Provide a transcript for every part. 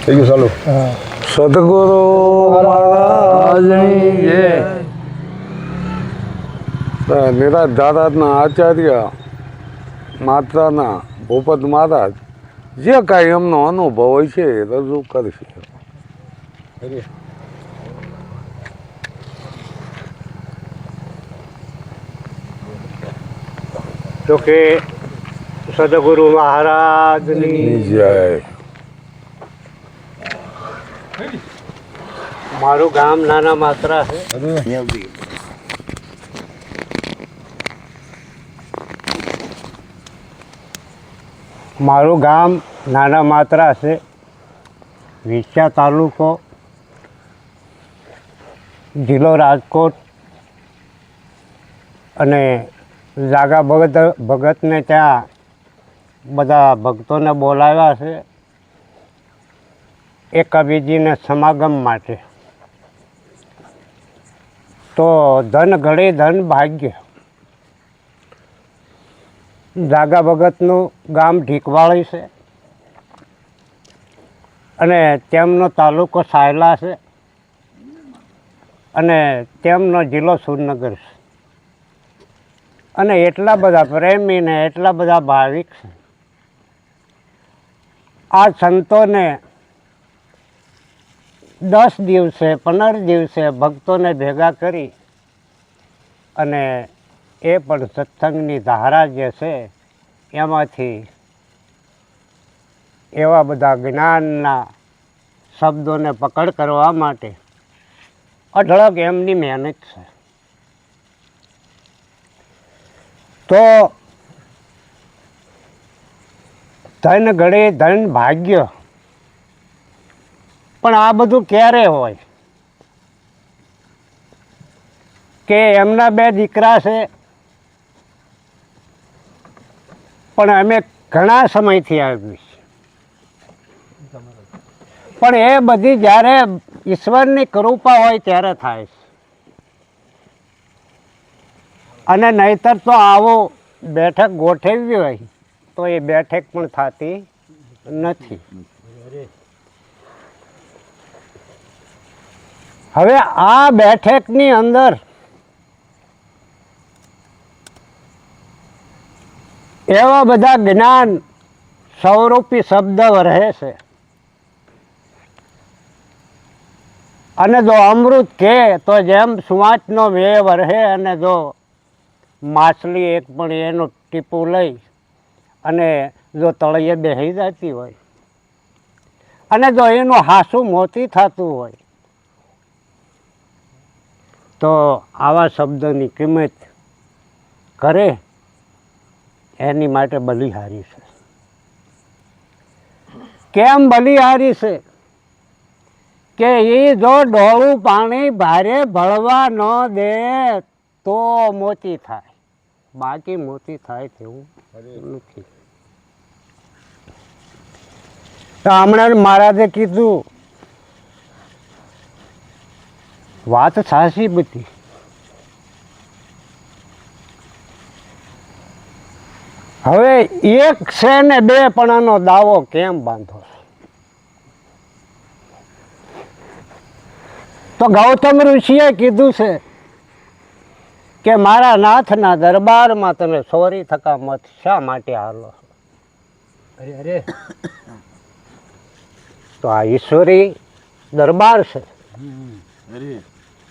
ચાલો સદગુરુ મહારાજની જય. નિરાજ દાદાના આચાર્ય માત્રાના ભૂપત મહારાજ જે કાંઈ એમનો અનુભવ હોય છે એ રજૂ કરશે. તો કે સદગુરુ મહારાજની જય. મારું ગામ નાના માત્રા છે. મારું ગામ નાના માત્રા છે. વિછા તાલુકો, જિલ્લો રાજકોટ. અને જાગા ભગતને ત્યાં બધા ભક્તોને બોલાવ્યા છે એ કવિજીને સમાગમ માટે. તો ધન ઘડે ધન ભાગ્ય. જાગા ભગતનું ગામ ઢીકવાળી છે અને તેમનો તાલુકો સાયલા છે અને તેમનો જિલ્લો સુરનગર છે. અને એટલા બધા પ્રેમી ને એટલા બધા ભાવિક છે. આ સંતોને 10 દિવસે 15 દિવસે ભક્તોને ભેગા કરી અને એ પણ સત્સંગની ધારા જે છે એમાંથી એવા બધા જ્ઞાનના શબ્દોને પકડ કરવા માટે અઢળક એમની મહેનત છે. તો ધન ઘડે ધન ભાગ્ય. પણ આ બધું ક્યારે હોય કે એમના 2 દીકરા છે પણ અમે ઘણા સમયથી આવી છે. પણ એ બધી જ્યારે ઈશ્વરની કૃપા હોય ત્યારે થાય છે. અને નહીતર તો આવો બેઠક ગોઠવવી હોય તો એ બેઠક પણ થતી નથી. હવે આ બેઠકની અંદર એવા બધા જ્ઞાન સ્વરૂપી શબ્દ રહે છે. અને જો અમૃત કે તો જેમ સુવાંચનો વેવ રહે અને જો માછલી એક પણ એનું ટીપું લઈ અને જો તળિયે બેસી જતી હોય અને જો એનું હાસું મોતી થતું હોય તો આવા શબ્દની કિંમત કરે એની માટે બલિહારી છે. કેમ બલિહારી છે કે એ જો ડોળું પાણી ભારે ભળવા ન દે તો મોતી થાય, બાકી મોતી થાય તેવું નથી. તો હમણાં મહારાજે કીધું વાત સાચી બધી. હવે 1 છે ને 2 પણાનો દાવો કેમ બાંધો? તો ગૌતમ ઋષિએ કીધું છે કે મારા નાથના દરબારમાં તમે ચોરી થકા મત શા માટે હાલો? અરે તો આ ઈશ્વરી દરબાર છે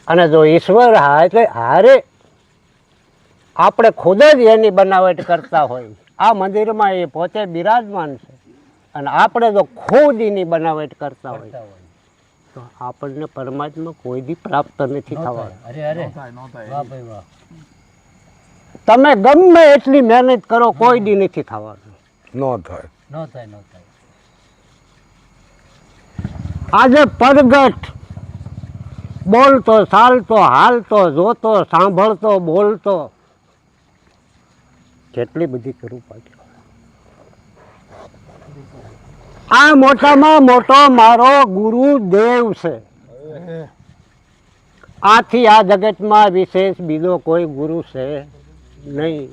અને જો ઈશ્વર હારે આપણે ખુદ જ એની બનાવટ કરતા હોય. આ મંદિરમાં એ પોતે બિરાજમાન છે અને આપણે જો ખુદ એની બનાવટ કરતા હોય તો આપણને પરમાત્મા કોઈ દી પ્રાપ્ત નથી થવા. તમે ગમે એટલી મહેનત કરો કોઈ દી નથી થવાનું. ન થાય. આજે પરગટ બોલતો ચાલતો હાલતો જોતો સાંભળતો બોલતો કેટલી બધી કૃપા છે. આ મોટામાં મોટો મારો ગુરુદેવ છે. આથી આ જગતમાં વિશેષ બીજો કોઈ ગુરુ છે નહીં.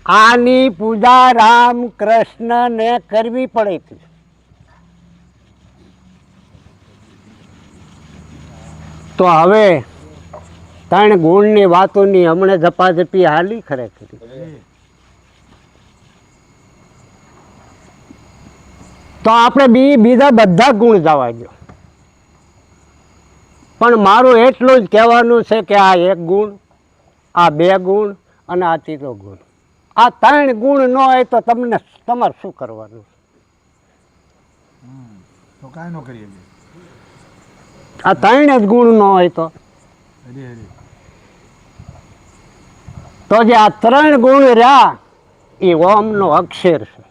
આની પૂજા રામ કૃષ્ણને કરવી પડી હતી. તો હવે ત્રણ ગુણની વાતોની હમણે ઝપાઝપી હાલી ખરેખર. તો આપણે બીજા બધા ગુણ જવા દો, પણ મારું એટલું જ કહેવાનું છે કે આ એક ગુણ, આ બે ગુણ અને આ ત્રીજો ગુણ, આ ત્રણ ગુણ ન હોય તો તમને તમારે શું કરવાનું? તો કાંઈ ન કરીએ. આ ત્રણ જ ગુણ ન હોય તો જે આ ત્રણ ગુણ રહ્યા એ ઓમનો અક્ષર છે.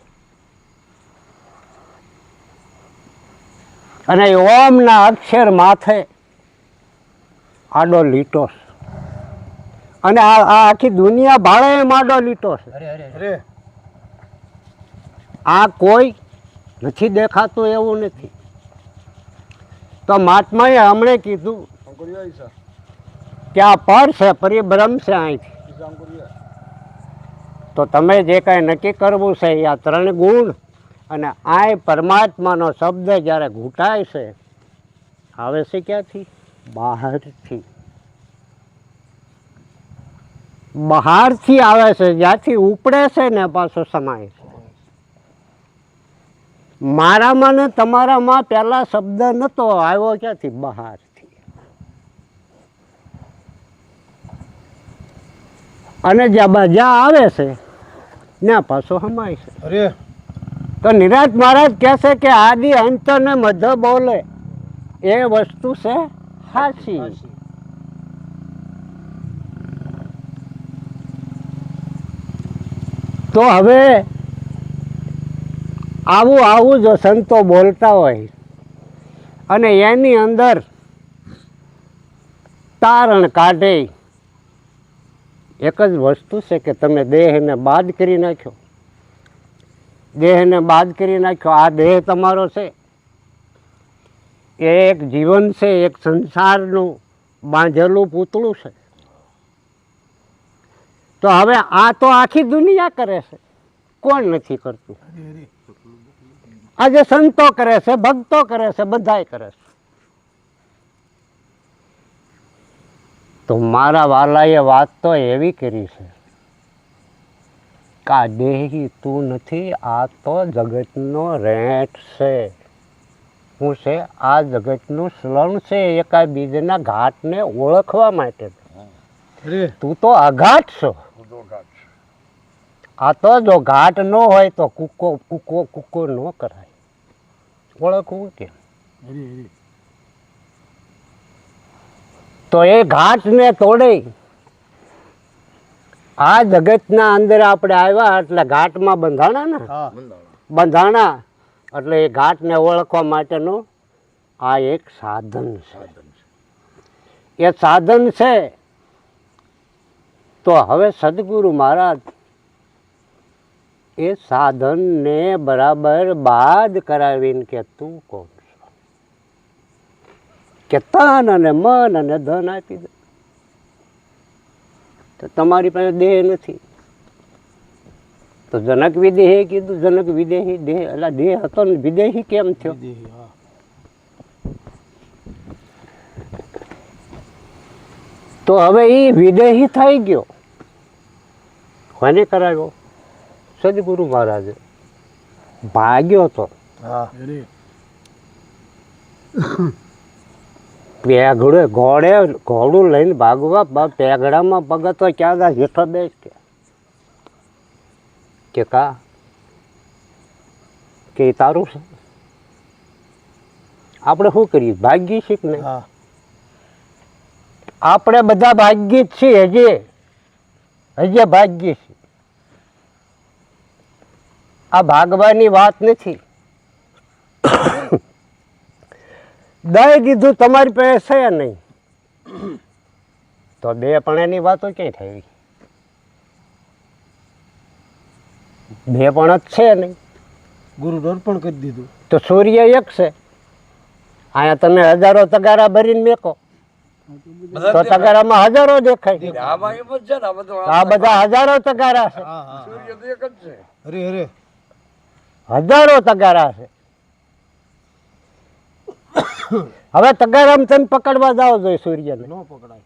અને એ ઓમના અક્ષર માથે આડો લીટો છે. અને આ આખી દુનિયા ભાળે એમ આડો લીટો છે. આ કોઈ નથી દેખાતું એવું નથી. તો મહાત્માએ હમણે કીધું કે આ પર છે, પરિભ્રમ છે અહીંથી. તો તમે જે કાંઈ નક્કી કરવું છે એ આ ત્રણ ગુણ અને આ પરમાત્માનો શબ્દ જ્યારે ઘૂંટાય છે આવે છે ક્યાંથી? બહારથી. બહારથી આવે છે, જ્યાંથી ઉપડે છે ને પાછો સમાય છે. મારામાં ને તમારામાં પહેલા શબ્દ નતો આવ્યો ક્યાંથી? બહારથી. અને જ્યાં આવે છે ત્યાં પાછો સમાય છે. તો નિરાંત મહારાજ કહે છે કે આદિ અંત ને મધ્ય બોલે એ વસ્તુ છે સાચી. તો હવે આવું જો સંતો બોલતા હોય અને એની અંદર તારણ કાઢે એક જ વસ્તુ છે કે તમે દેહને બાદ કરી નાખ્યો. દેહને બાદ કરી નાખ્યો. આ દેહ તમારો છે, એ એક જીવન છે, એક સંસારનું બાંધેલું પૂતળું છે. તો હવે આ તો આખી દુનિયા કરે છે, કોણ નથી કરતું? આજે સંતો કરે છે, ભક્તો કરે છે, બધાય કરે છે. તો મારા વાલાએ વાત તો એવી કરી છે કે આ દેહી તું નથી, આ તો જગતનો રેટ છે. શું છે? આ જગતનું સ્લણ છે, એકાબીજાના ઘાટને ઓળખવા માટે. તું તો અઘાટ છો. આ તો જો ઘાટ ન હોય તો કૂકો ન કરાય. ઓળખવું કેમ? તો એ ઘાટને તોડે. આ જગતના અંદર આપણે આવ્યા એટલે ઘાટમાં બંધાણા ને, બંધાણા એટલે એ ઘાટને ઓળખવા માટેનું આ એક સાધન છે. એ સાધન છે. તો હવે સદગુરુ મહારાજ એ સાધનને બરાબર બાદ કરાવીને કે તું કોણ છો? કે તન અને મન અને ધન આપી દે. તો તમારી પાસે દેહ નથી. તો જનક વિદેહી કીધું, જનક વિદેહી દેહ એટલે દેહ હતો ને વિદેહી કેમ થયો? તો હવે એ વિદેહી થઈ ગયો. કોને કરાવ્યો? સદગુરુ મહારાજે. ભાગ્યો તો ઘોડું લઈને ભાગવા પેગડામાં ભગતો ક્યાં દા હેઠો બેસ કે કા કે તારું છે. આપણે શું કરીએ? ભાગ્ય છીએ ને? આપણે બધા ભાગ્ય જ છીએ. હજી ભાગ્ય છે. આ ભાગવાની વાત નથી. દઈ દીધું તમારી પાસે છે નહીં તો બે પણ એની વાતો ક્યાંય થઈ? બે પણ જ છે નહીં. ગુરુ અર્પણ કરી દીધું તો સૂર્ય એક છે. અહીંયા તમે હજારો તગારા ભરીને મેકો તો તગારામાં હજારો દેખાય. આ બધા હજારો તગારા છે. હજારો તગારા છે. હવે તગારામ તમે પકડવા જાઓ જોઈએ સૂર્યને. ન પકડાય.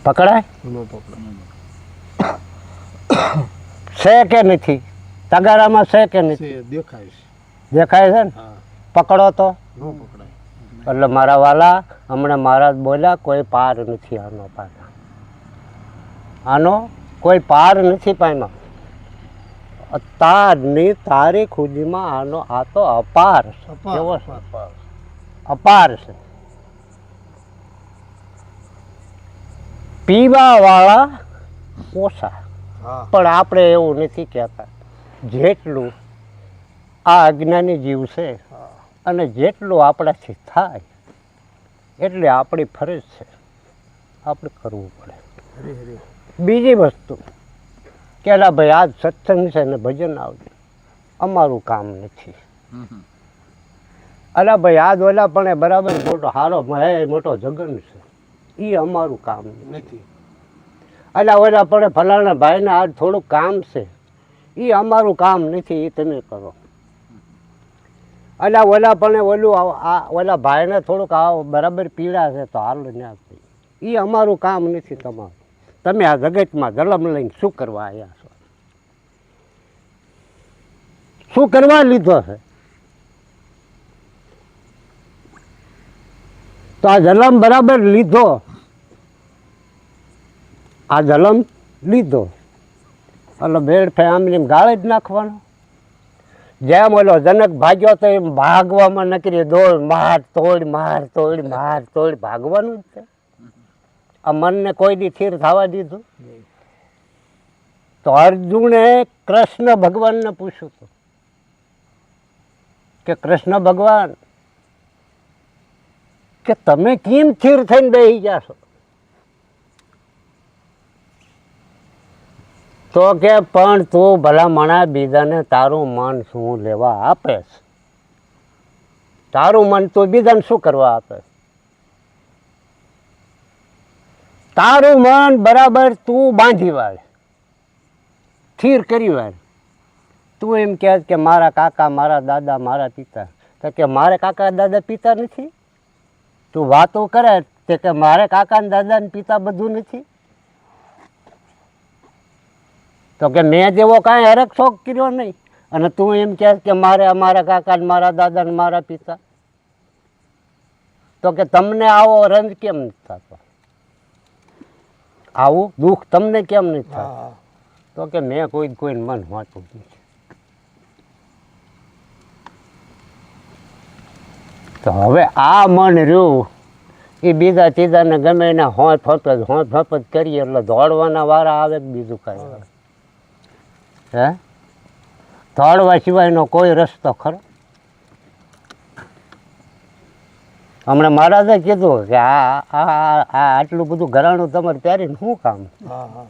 પકડાય ન પકડાય. છે કે નથી? તગારામાં છે કે નથી? છે, દેખાય છે. દેખાય છે ને? હા, પકડો તો. ન પકડાય. એટલે મારા વાલા હમણાં મહારાજ બોલ્યા કોઈ પાર નથી આનો પાછા. આનો કોઈ પાર નથી પામ્યા. અત્યારની તારીખ સુધીમાં આનો આ તો અપાર છે. અપાર, કેવો છે? અપાર. અપાર છે. પીવા વાળા ઓછા, હા, પણ આપણે એવું નથી કહેતા. જેટલું આ અજ્ઞાની જીવ છે અને જેટલું આપણાથી થાય એટલે આપણી ફરજ છે, આપણે કરવું પડે. હરે હરે. બીજી વસ્તુ કે અલા ભાઈ આજ સત્સંગ છે ને ભજન આવજો, અમારું કામ નથી. અલા ભાઈ આજ ઓલા પણ બરાબર મોટો હારો મોટો જગન છે, એ અમારું કામ નથી. નથી. અલા ઓલા પણ ફલાણા ભાઈને આજ થોડુંક કામ છે, એ અમારું કામ નથી, એ તમે કરો. અલા ઓલા પણ ઓલા ભાઈને થોડુંક બરાબર પીડા છે તો હાલ ને આપી, એ અમારું કામ નથી તમારું. તમે આ જગતમાં જલમ લઈને શું કરવા આવ્યા છો? શું કરવા લીધો છે? તો આ જલમ બરાબર લીધો, આ જલમ લીધો એટલે બેડ ફે આમની ગાળે જ નાખવાનો. જેમ ઓલો જનક ભાગ્યો તો એમ ભાગવામાં નકરી દોડ માર તોડ માર તોડ માર તોડ ભાગવાનું જ છે. આ મનને કોઈ દી સ્થિર થવા દીધું? તો અર્જુને કૃષ્ણ ભગવાનને પૂછ્યું હતું કે કૃષ્ણ ભગવાન કે તમે કેમ સ્થિર થઈને બેસી જાશો? તો કે પણ તું ભલામણા બીજાને તારું મન શું લેવા આપે છે? તારું મન તું બીજાને શું કરવા આપે? તારું મન બરાબર તું બાંધી વાળ, સ્થિર કરી વાળ. તું એમ કહે કે મારા કાકા મારા દાદા મારા પિતા, તો કે મારે કાકા દાદા પિતા નથી? તું વાતો કરે તે કે મારે કાકા ને દાદા ને પિતા બધું નથી? તો કે મેં જેવો કાંઈ હરક શોખ કર્યો નહીં, અને તું એમ કહે કે મારે અમારા કાકા ને મારા દાદા ને મારા પિતા? તો કે તમને આવો રંજ કેમ નથી થતો? આવું દુઃખ તમને કેમ નથી થતું? હા, તો કે મેં કોઈને મન વાંચું નથી. તો હવે આ મન રહ્યું એ બીજા ત્રીજાને ગમે એના હોંચ ફપત કરીએ એટલે દોડવાના વારા આવે કે બીજું કાંઈ આવે? હે? દોડવા સિવાયનો કોઈ રસ્તો ખરો? હમણાં મહારાજે કીધું કે આ આટલું બધું ઘરાણું તમારે પહેરીને શું કામ? હા, હા.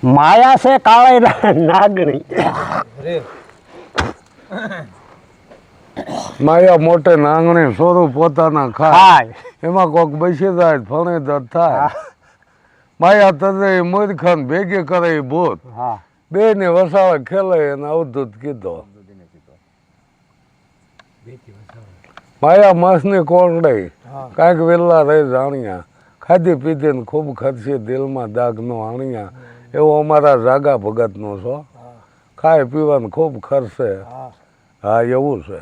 માયા છે કાળા નાગણી. હરે. માયા મોટે નાંગણે સોરું પોતાના ખાય, હાય એમાં કોક બેસી જાય ફણેદર થાય. માયા તદે મૂર્ખાન ભેગી કરે ઈ ભૂત, હા બે ને વસાવે ખેલે એને અવધૂત કીધો. માયા માસની કોરડે હા. કાંઈક વેલા રહી જાણ્યા, ખાધી પીધી ને ખૂબ ખર્ચી દિલમાં દાગ નો આણ્યા. એવો અમારા જાગા ભગતનો છો, હા, ખાય પીવાનું ખૂબ ખર્ચે. હા. હા એવું છે.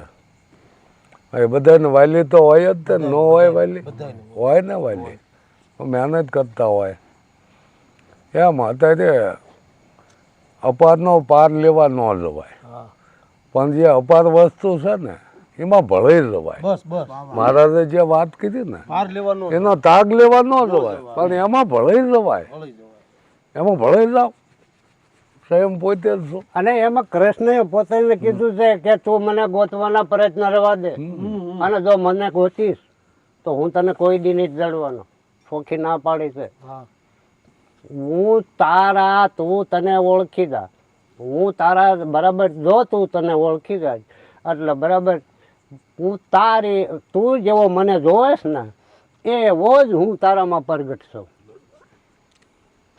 એ બધાને વાલી તો હોય જ તે, ન હોય વાલી? બધાયને. હોય ને વાલી, મહેનત કરતા હોય. એમ અત્યારે અપારનો પાર લેવા ન જવાય, હા. પણ જે અપાર વસ્તુ છે ને એમાં ભળાઈ જવાય. બસ બસ. મહારાજે જે વાત કીધી ને પાર લેવાનો. એનો તાગ લેવા ન જવાય, પણ એમાં ભળાઈ જવાય. વળી જવાય. એમાં ભળાઈ જાવ, સ્વયં પોતે જ છો. અને એમાં કૃષ્ણએ પોતે કીધું છે કે તું મને ગોતવાના પ્રયત્ન રહેવા દે, અને જો મને ગોતીશ તો હું તને કોઈ દી નહીં જડવાનો. ચોખ્ખી ના પાડી છે. હા. તું તને ઓળખી જા, હું તારા બરાબર જો તું તને ઓળખી જાય એટલે બરાબર તું જેવો મને જોવેશ ને એવો જ હું તારામાં પ્રગટ છું.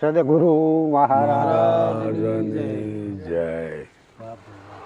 સદગુરુ મહારાજ મહારાજની જય. બાપ રે બાપ.